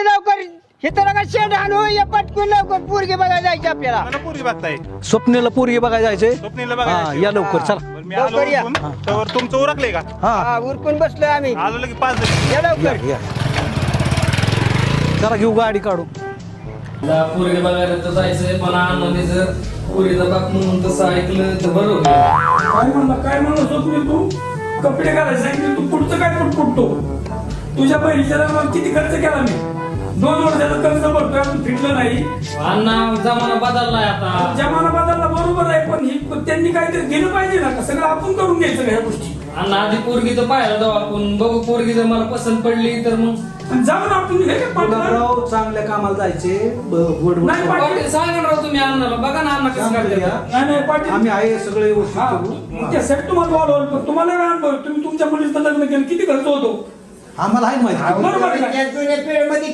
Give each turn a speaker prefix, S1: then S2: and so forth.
S1: लवकर हे तर नका शेड आणू या पटकून लवकर पोरगी बघायला जायची आपल्याला.
S2: मला पोरगी बघताय.
S3: स्वप्नीला पोरगी बघायला जायचंय.
S2: स्वप्नीला
S3: हा
S2: बघायला
S3: या लवकर चला.
S2: बरं, मी आलो
S1: लवकर या.
S2: उरकून. तर तुमचं उरकलंय का?
S1: हा उरकून बसलोय आम्ही.
S2: आलो लगे 5 दिवस.
S1: या लवकर.
S3: या चला घेऊ गाडी काढू.
S4: पोरगे बघायला तर जायचंय पण अण्णाने जर पोरीचा बाप म्हणून तसं ऐकलं तर बरं होईल.
S5: काय म्हणलं स्वप्न तू कपडे घालायला सांगितले तू पुढचं काय फुटतो तुझ्या बहिणीच्या लग्नाला किती खर्च केला मी 2 वर्षाचा कर्ज भरतोय अजून फिटलं नाही.
S4: अण्णा जमाना बदललाय आता.
S5: जमाना बदलला बरोबर आहे पण त्यांनी काहीतरी गेलं पाहिजे ना का सगळं आपण करून घ्यायचं ह्या गोष्टी.
S4: अण्णा आधी पोरगी तर पाहायला जाऊ आपण बघू पोरगी जर मला पसंत पडली तर मग
S5: आणि जाऊन आपण हे काय पाटील
S3: गुलाबराव चांगल्या कामाला जायचे.
S5: नाही,
S4: पाटील सांगा ना राव तुम्ही अण्णाला बघा ना अण्णा कसं काढतात.
S5: नाही पाटील
S3: आम्ही आहे सगळे व्यवस्थित
S5: हा,
S3: करू.
S5: मग त्यासाठी तुम्हाला बोलवलं पण तुम्हाला काय अनुभव तुम्ही तुमच्या मुलीचं लग्न केलं किती खर्च होतो
S3: आम्हाला आहे माहिती.
S5: बरोबर आहे का?
S1: त्या जुन्या पिढीमध्ये